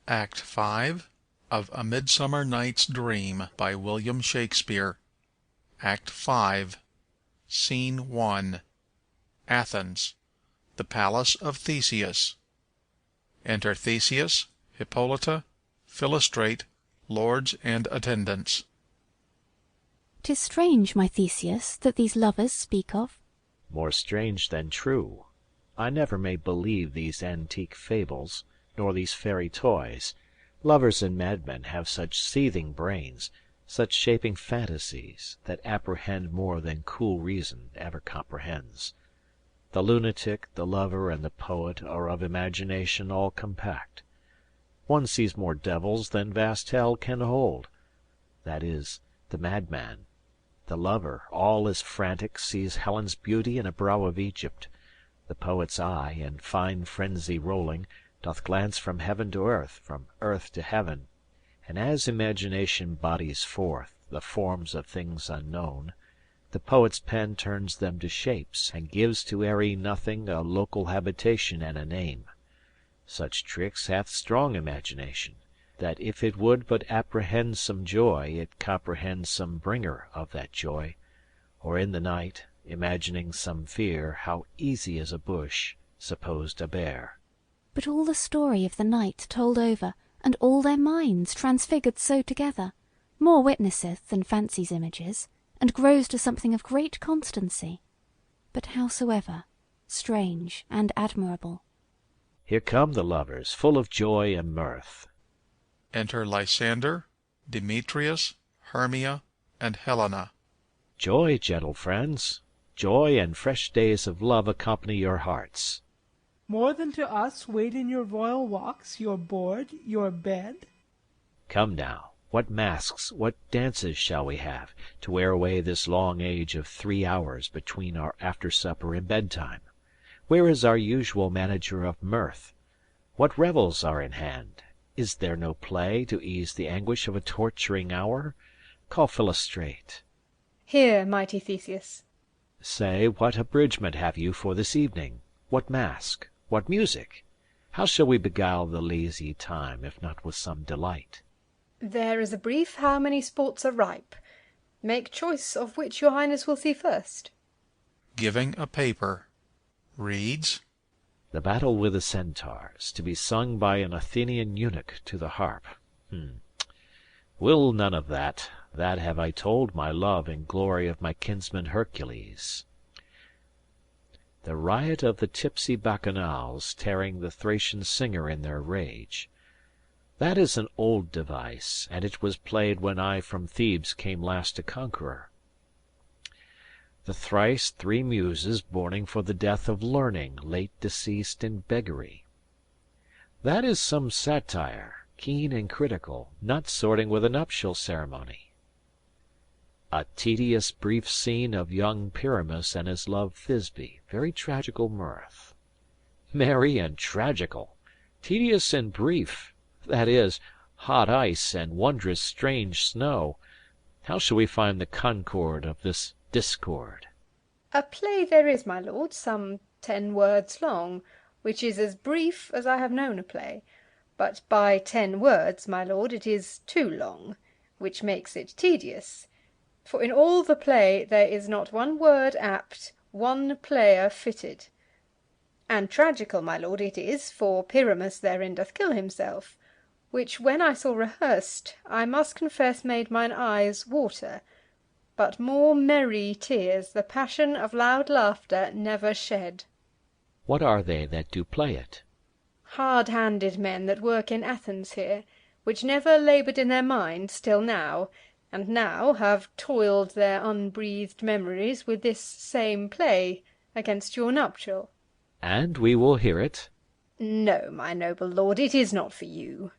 Act 5 of A Midsummer Night's Dream by William Shakespeare. Act 5, Scene 1. Athens. The Palace of Theseus. Enter Theseus, Hippolyta, Philostrate, lords and attendants. 'Tis strange, my Theseus, that these lovers speak of. More strange than true. I never may believe these antique fables, nor these fairy toys. Lovers and madmen have such seething brains, such shaping fantasies, that apprehend more than cool reason ever comprehends. The lunatic, the lover, and the poet are of imagination all compact. One sees more devils than vast hell can hold. That is, the madman. The lover, all is frantic, sees Helen's beauty in a brow of Egypt. The poet's eye, in fine frenzy rolling, doth glance from heaven to earth, from earth to heaven. And as imagination bodies forth the forms of things unknown, the poet's pen turns them to shapes, and gives to airy nothing a local habitation and a name. Such tricks hath strong imagination, that if it would but apprehend some joy, it comprehends some bringer of that joy, or in the night, imagining some fear, how easy is a bush, supposed a bear. But all the story of the night told over, and all their minds transfigured so together, more witnesseth than fancy's images, and grows to something of great constancy. But howsoever, strange and admirable. Here come the lovers, full of joy and mirth. Enter Lysander, Demetrius, Hermia, and Helena. Joy, gentle friends, joy and fresh days of love accompany your hearts. More than to us wait in your royal walks, your board, your bed? Come now, what masks, what dances shall we have, to wear away this long age of 3 hours between our after-supper and bedtime? Where is our usual manager of mirth? What revels are in hand? Is there no play to ease the anguish of a torturing hour? Call Philostrate. Here, mighty Theseus. Say, what abridgment have you for this evening? What mask? What music? How shall we beguile the lazy time, if not with some delight? There is a brief how many sports are ripe. Make choice of which your highness will see first. Giving a paper. Reads, The battle with the centaurs, to be sung by an Athenian eunuch to the harp. Will none of that. That have I told my love in glory of my kinsman Hercules. The riot of the tipsy bacchanals, tearing the Thracian singer in their rage. That is an old device, and it was played when I from Thebes came last a conqueror. The thrice 3 muses mourning for the death of learning, late deceased in beggary. That is some satire, keen and critical, not sorting with a nuptial ceremony. A tedious brief scene of young Pyramus and his love Thisbe, very tragical mirth. Merry and tragical, tedious and brief, that is, hot ice and wondrous strange snow. How shall we find the concord of this discord? A play there is, my lord, some 10 words long, which is as brief as I have known a play. But by 10 words, my lord, it is too long, which makes it tedious. For in all the play there is not 1 word apt, 1 player fitted. And tragical, my lord, it is, for Pyramus therein doth kill himself, which when I saw rehearsed, I must confess made mine eyes water, but more merry tears the passion of loud laughter never shed. What are they that do play it? Hard-handed men that work in Athens here, which never laboured in their minds till now, and now have toiled their unbreathed memories with this same play against your nuptial. And we will hear it. No, my noble lord, it is not for you.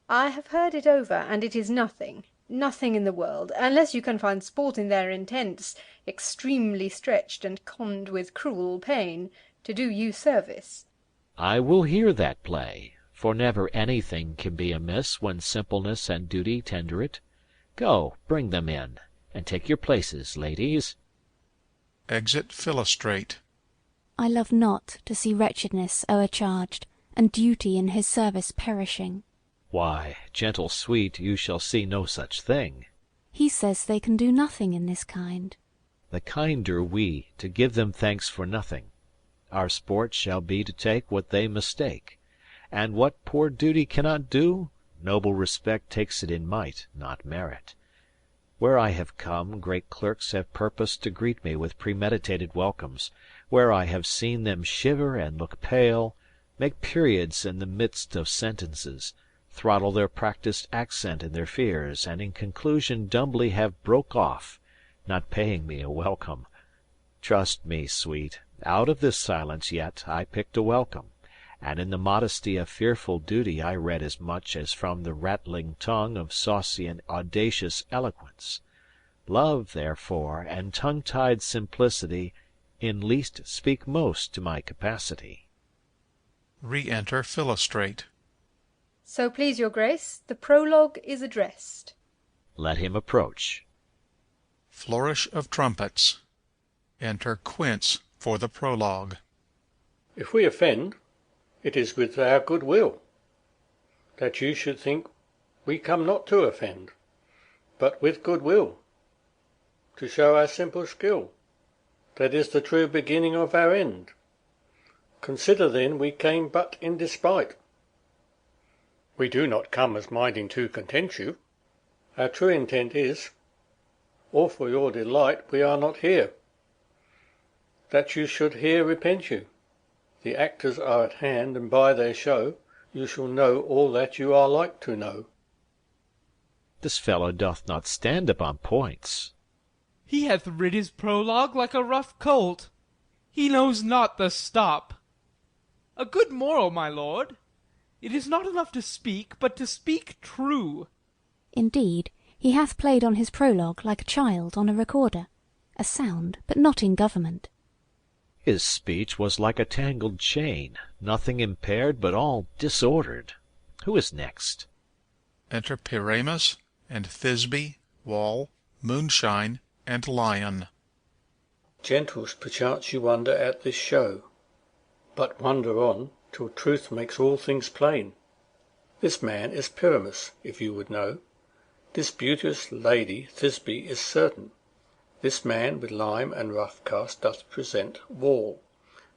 I have heard it over, and it is nothing in the world, unless you can find sport in their intents, extremely stretched and conned with cruel pain, to do you service. I will hear that play, for never anything can be amiss when simpleness and duty tender it. Go, bring them in, and take your places, ladies. Exit Philostrate. I love not to see wretchedness o'ercharged, and duty in his service perishing. Why, gentle sweet, you shall see no such thing. He says they can do nothing in this kind. The kinder we, to give them thanks for nothing. Our sport shall be to take what they mistake. And what poor duty cannot do, noble respect takes it in might, not merit. Where I have come, great clerks have purposed to greet me with premeditated welcomes, where I have seen them shiver and look pale, make periods in the midst of sentences, throttle their practised accent in their fears, and in conclusion dumbly have broke off, not paying me a welcome. Trust me, sweet, out of this silence yet I picked a welcome, and in the modesty of fearful duty I read as much as from the rattling tongue of saucy and audacious eloquence. Love, therefore, and tongue-tied simplicity in least speak most to my capacity. Re-enter Philostrate. So please your grace, the prologue is addressed. Let him approach. Flourish of trumpets. Enter Quince for the prologue. If we offend, it is with our good will, that you should think we come not to offend, but with good will, to show our simple skill, that is the true beginning of our end. Consider then we came but in despite. We do not come as minding to content you. Our true intent is, or for your delight we are not here, that you should here repent you. The actors are at hand, and by their show you shall know all that you are like to know. This fellow doth not stand upon points. He hath rid his prologue like a rough colt. He knows not the stop. A good moral, my lord. It is not enough to speak, but to speak true. Indeed, he hath played on his prologue like a child on a recorder, a sound, but not in government. His speech was like a tangled chain, nothing impaired, but all disordered. Who is next? Enter Pyramus and Thisbe, Wall, Moonshine, and Lion. Gentles, perchance you wonder at this show, but wonder on, till truth makes all things plain. This man is Pyramus, if you would know. This beauteous lady Thisbe is certain. This man with lime and rough cast doth present Wall,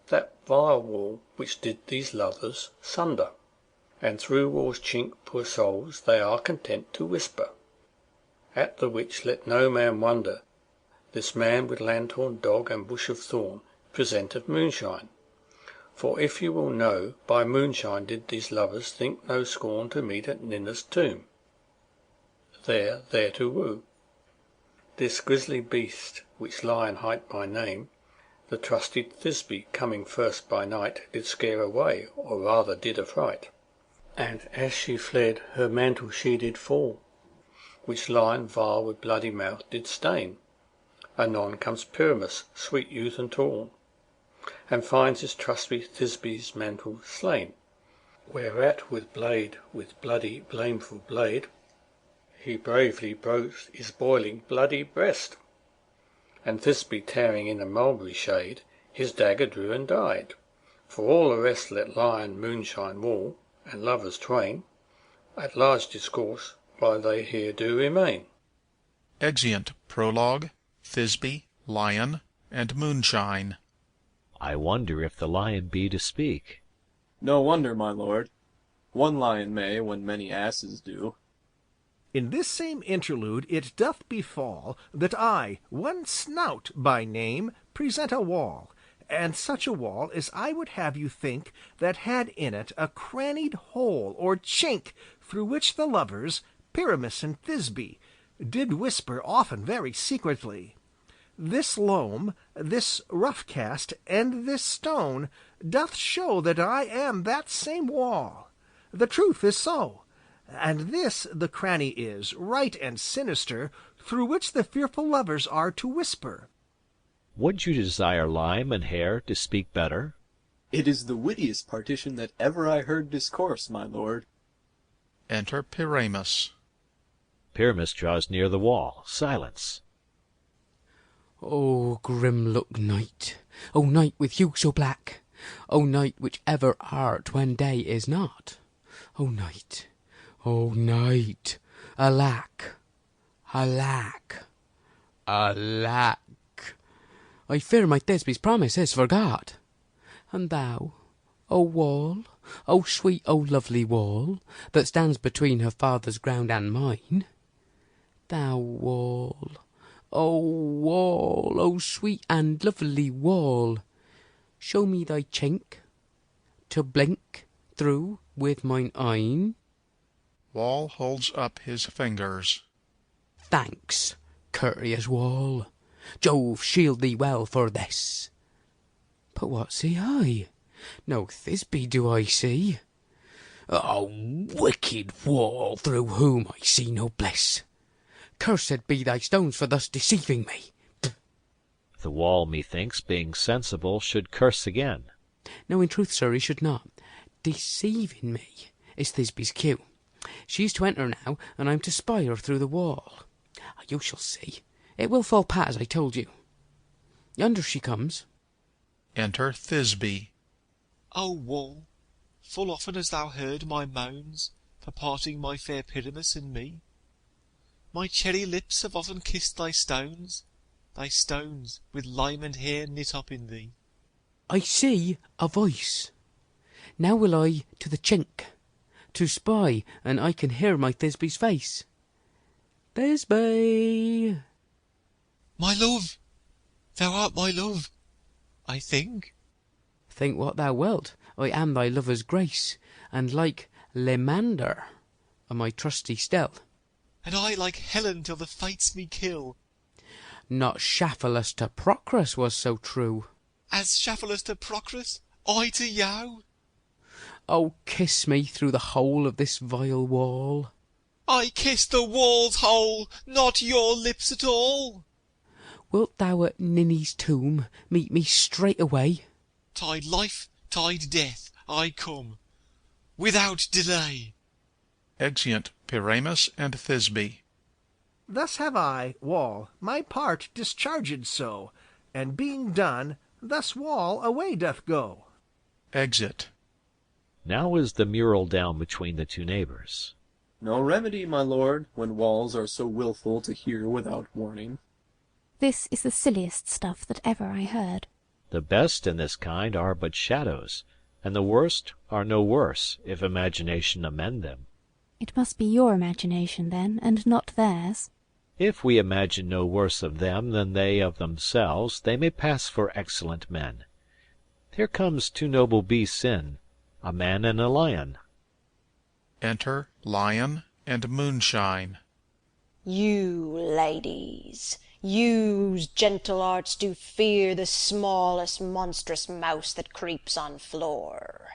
that vile wall which did these lovers sunder, and through Wall's chink, poor souls, they are content to whisper. At the which let no man wonder. This man with lanthorn, dog, and bush of thorn presenteth Moonshine. For if you will know, by moonshine did these lovers think no scorn to meet at Ninna's tomb, there to woo. This grisly beast, which Lion hight by name, the trusted Thisbe, coming first by night, did scare away, or rather did affright. And as she fled, her mantle she did fall, which Lion vile with bloody mouth did stain. Anon comes Pyramus, sweet youth and tall, and finds his trusty Thisbe's mantle slain. Whereat with bloody blameful blade, he bravely broke his boiling bloody breast, and Thisbe tearing in a mulberry shade, his dagger drew and died. For all the rest let Lion, Moonshine, Wall, and lovers twain, at large discourse, while they here do remain. Exeunt Prologue, Thisbe, Lion, and Moonshine. I wonder if the lion be to speak. No wonder, my lord. One lion may, when many asses do. In this same interlude it doth befall that I, one Snout by name, present a wall, and such a wall as I would have you think that had in it a crannied hole or chink, through which the lovers, Pyramus and Thisbe, did whisper often very secretly. This loam, this rough cast, and this stone doth show that I am that same wall. The truth is so. And this the cranny is, right and sinister, through which the fearful lovers are to whisper. Would you desire Lime and Hare to speak better? It is the wittiest partition that ever I heard discourse, my lord. Enter Pyramus. Pyramus draws near the wall. Silence. O grim look night, O night with hue so black, O night which ever art when day is not, O night, O night, alack, alack, alack, I fear my Thisbe's promise is forgot. And thou, O wall, O sweet, O lovely wall, that stands between her father's ground and mine, thou wall, O sweet and lovely wall, show me thy chink, to blink through with mine eyne. Wall holds up his fingers. Thanks, courteous wall. Jove shield thee well for this. But what see I? No Thisbe do I see. O wicked wall, through whom I see no bliss. Cursed be thy stones for thus deceiving me. The wall, methinks, being sensible, should curse again. No, in truth, sir, he should not. Deceiving me is Thisbe's cue. She's to enter now, and I'm to spy her through the wall. You shall see. It will fall pat, as I told you. Yonder she comes. Enter Thisbe. O wall, full often hast thou heard my moans for parting my fair Pyramus and me. My cherry lips have often kissed thy stones with lime and hair knit up in thee. I see a voice. Now will I to the chink, to spy, and I can hear my Thisbe's face. Thisbe! My love! Thou art my love, I think. Think what thou wilt. I am thy lover's grace, and like Leander am I trusty still. And I like Helen till the fates me kill. Not Shaphalus to Procrus was so true. As Shaphalus to Procrus, I to you. Oh, kiss me through the hole of this vile wall. I kiss the wall's hole, not your lips at all. Wilt thou at Ninny's tomb meet me straight away? Tide life, tide death, I come, without delay. Exeunt Pyramus and Thisbe. Thus have I, Wall, my part discharged so, and being done, thus Wall away doth go. Exit. Now is the mural down between the two neighbours. No remedy, my lord, when walls are so wilful to hear without warning. This is the silliest stuff that ever I heard. The best in this kind are but shadows, and the worst are no worse, if imagination amend them. It must be your imagination, then, and not theirs. If we imagine no worse of them than they of themselves, they may pass for excellent men. Here comes two noble beasts in, a man and a lion. Enter Lion and Moonshine. You, ladies, you's gentle hearts do fear the smallest monstrous mouse that creeps on floor.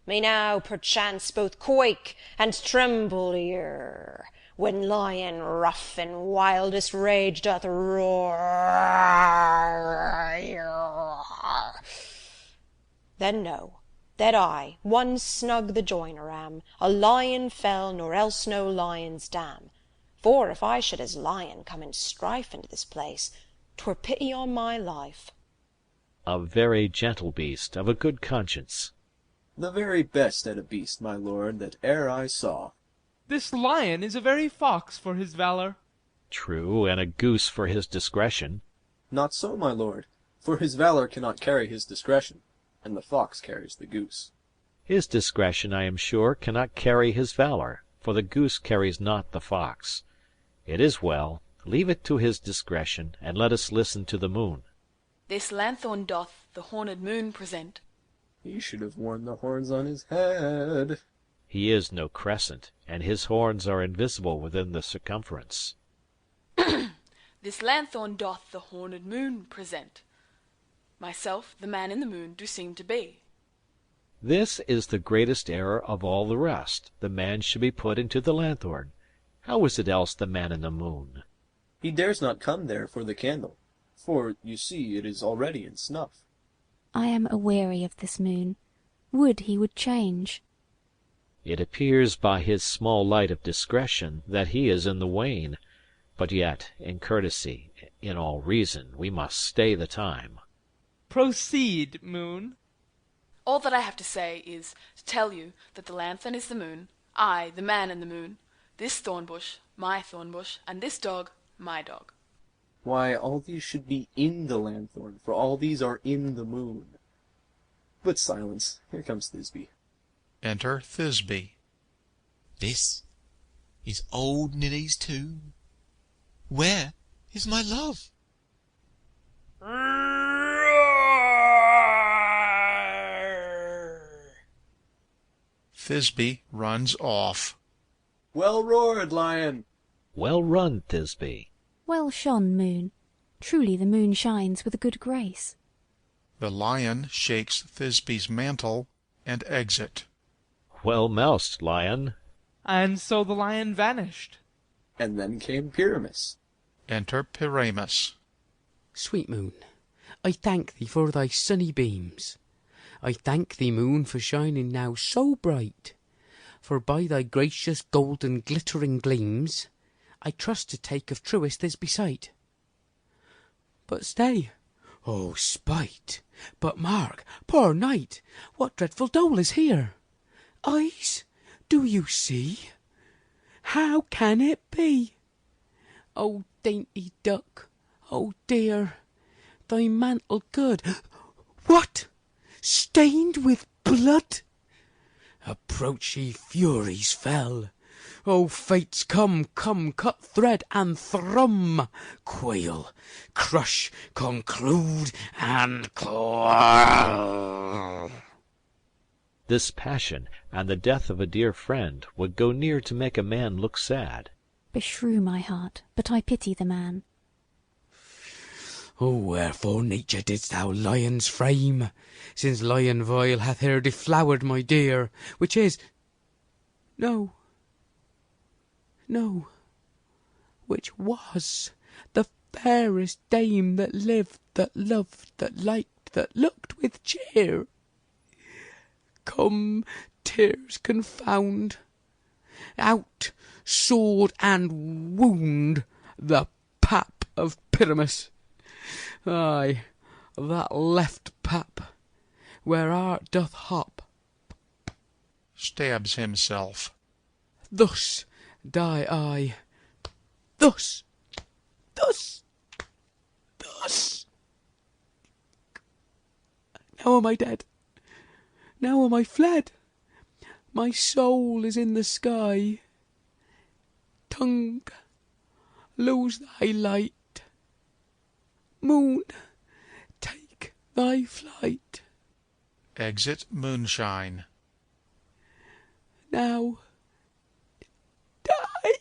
May now perchance both quake and tremble here, when lion rough in wildest rage doth roar. Then know that I, one snug the joiner am, a lion fell, nor else no lion's dam. For if I should as lion come in strife into this place, 'twere pity on my life. A very gentle beast, of a good conscience. The very best at a beast, my lord, that e'er I saw. This lion is a very fox for his valour. True, and a goose for his discretion. Not so, my lord, for his valour cannot carry his discretion, and the fox carries the goose. His discretion, I am sure, cannot carry his valour, for the goose carries not the fox. It is well. Leave it to his discretion, and let us listen to the moon. This lanthorn doth the horned moon present. He should have worn the horns on his head. He is no crescent, and his horns are invisible within the circumference. This lanthorn doth the horned moon present. Myself, the man in the moon, do seem to be. This is the greatest error of all the rest. The man should be put into the lanthorn. How is it else the man in the moon? He dares not come there for the candle, for, you see, it is already in snuff. I am aweary of this moon. Would he would change. It appears by his small light of discretion that he is in the wane, but yet, in courtesy, in all reason, we must stay the time. Proceed, moon. All that I have to say is to tell you that the lanthorn is the moon, I, the man in the moon, this thorn bush, my thorn bush, and this dog, my dog. Why, all these should be in the lanthorn, for all these are in the moon. But silence, here comes Thisbe. Enter Thisbe. This is old Ninny's tomb. Where is my love? Thisbe runs off. Well roared, lion! Well run, Thisbe. Well shone, moon. Truly the moon shines with a good grace. The lion shakes Thisbe's mantle and exit. Well moused, lion. And so the lion vanished. And then came Pyramus. Enter Pyramus. Sweet moon, I thank thee for thy sunny beams. I thank thee, moon, for shining now so bright. For by thy gracious golden glittering gleams, I trust to take of truest Thisbe sight. But stay, oh spite! But mark, poor knight, what dreadful dole is here? Eyes, do you see? How can it be? Oh dainty duck, oh dear, thy mantle good. What? Stained with blood? Approach, ye furies fell. O fates, come, come, cut thread and thrum, quail, crush, conclude, and claw. This passion and the death of a dear friend would go near to make a man look sad. Beshrew my heart, but I pity the man. Oh, wherefore, nature, didst thou lion's frame, since lion vile hath here deflowered my dear, which is... No, which was the fairest dame that lived, that loved, that liked, that looked with cheer. Come, tears confound, out, sword and wound, the pap of Pyramus. Ay, that left pap, where art doth hop. Stabs himself. Thus die I. Thus. Now am I dead. Now am I fled. My soul is in the sky. Tongue, lose thy light. Moon, take thy flight. Exit moonshine. Now die.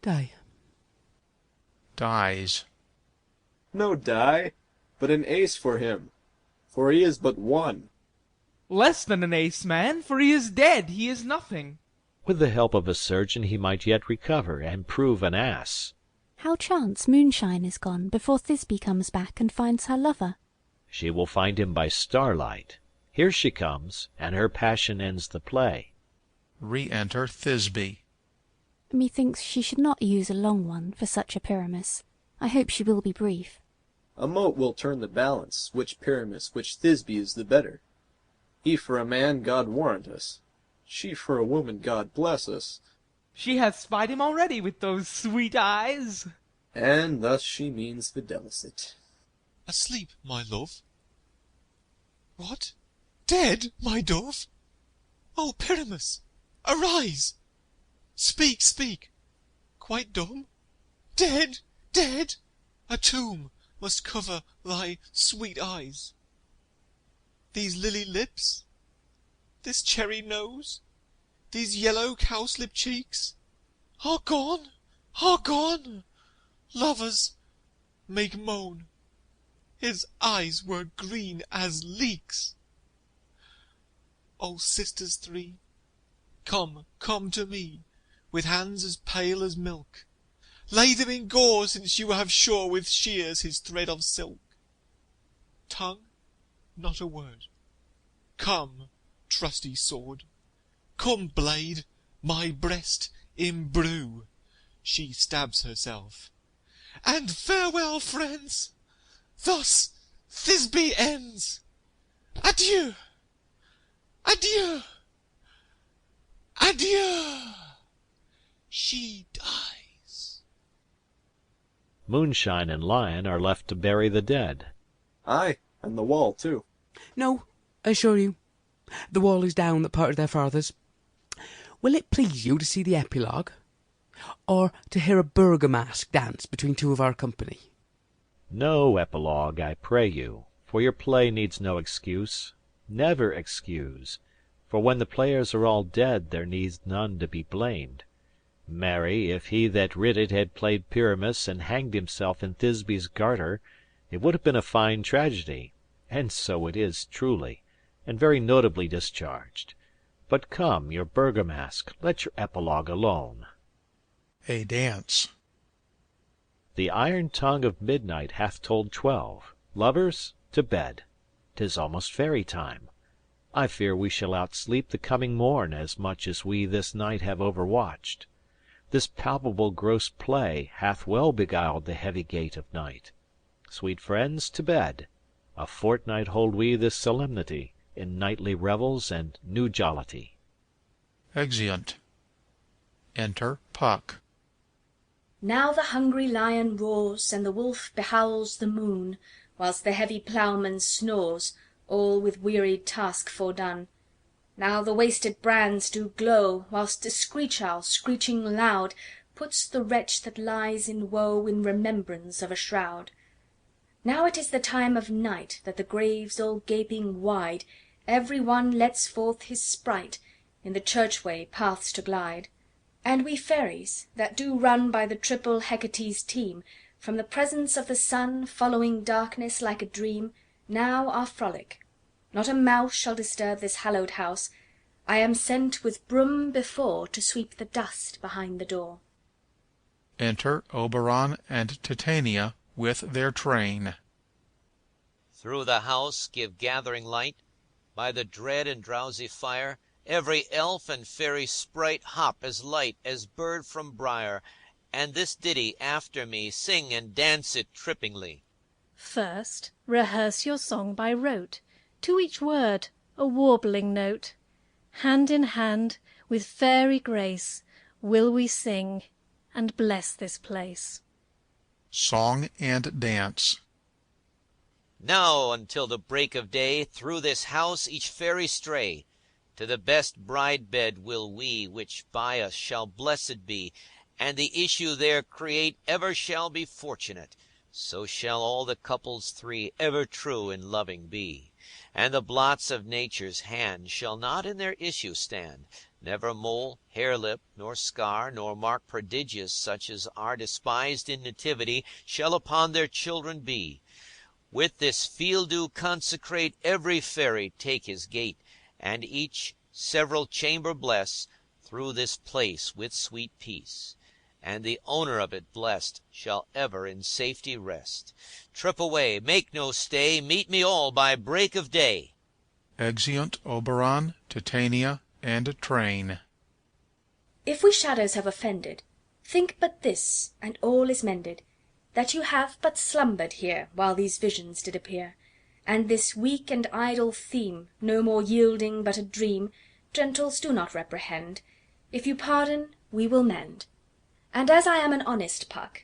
Die. Dies. No die, but an ace for him, for he is but one. Less than an ace, man, for he is dead, he is nothing. With the help of a surgeon he might yet recover and prove an ass. How chance moonshine is gone before Thisbe comes back and finds her lover? She will find him by starlight. Here she comes, and her passion ends the play. Re-enter Thisbe. Methinks she should not use a long one for such a Pyramus. I hope she will be brief. A mote will turn the balance, which Pyramus, which Thisbe is the better. He for a man, God warrant us. She for a woman, God bless us. She hath spied him already with those sweet eyes. And thus she means videlicet. Asleep, my love. What? Dead, my dove? O Pyramus, arise! Speak, speak! Quite dumb? Dead, dead! A tomb must cover thy sweet eyes. These lily lips, this cherry nose, these yellow cowslip cheeks, are gone, are gone! Lovers make moan. His eyes were green as leeks. O sisters three, come, come to me, with hands as pale as milk. Lay them in gore, since you have shore with shears his thread of silk. Tongue, not a word. Come, trusty sword. Come, blade, my breast imbrue. she stabs herself. And farewell, friends! Thus Thisbe ends. Adieu! Adieu! Adieu! She dies. Moonshine and Lion are left to bury the dead. Aye, and the wall too. No, I assure you, the wall is down that part of their fathers. Will it please you to see the epilogue, or to hear a burgomask dance between two of our company? No epilogue, I pray you, for your play needs no excuse. Never excuse, for when the players are all dead there needs none to be blamed. Marry, if he that writ it had played Pyramus and hanged himself in Thisbe's garter, it would have been a fine tragedy, and so it is truly, and very notably discharged. But come, your burgomask, let your epilogue alone. A dance. The iron tongue of midnight hath told 12. Lovers, to bed. 'Tis almost fairy time. I fear we shall outsleep the coming morn as much as we this night have overwatched. This palpable gross play hath well beguiled the heavy gait of night. Sweet friends, to bed. A fortnight hold we this solemnity, in nightly revels and new jollity. Exeunt. Enter Puck. Now the hungry lion roars, and the wolf behowls the moon, whilst the heavy ploughman snores, all with wearied task fordone. Now the wasted brands do glow, whilst the screech-owl, screeching loud, puts the wretch that lies in woe in remembrance of a shroud. Now it is the time of night, that the graves all gaping wide, every one lets forth his sprite, in the church-way paths to glide. And we fairies, that do run by the triple Hecate's team, from the presence of the sun, following darkness like a dream, now are frolic. Not a mouse shall disturb this hallowed house. I am sent with broom before to sweep the dust behind the door. Enter Oberon and Titania with their train. Through the house give gathering light. By the dread and drowsy fire, every elf and fairy sprite hop as light as bird from briar, and this ditty after me sing and dance it trippingly. First, rehearse your song by rote, to each word a warbling note. Hand in hand, with fairy grace, will we sing and bless this place. Song and dance. Now until the break of day, through this house each fairy stray. To the best bride bed will we, which by us shall blessed be, and the issue there create ever shall be fortunate. So shall all the couples three ever true in loving be. And the blots of nature's hand shall not in their issue stand. Never mole, hair-lip, nor scar, nor mark prodigious, such as are despised in nativity, shall upon their children be. With this field do consecrate, every fairy take his gate, and each several chamber bless, through this place with sweet peace. And the owner of it blessed shall ever in safety rest. Trip away, make no stay, meet me all by break of day. Exeunt Oberon, Titania, and train. If we shadows have offended, think but this, and all is mended, that you have but slumbered here while these visions did appear, and this weak and idle theme, no more yielding but a dream, gentles do not reprehend. If you pardon, we will mend. And as I am an honest Puck,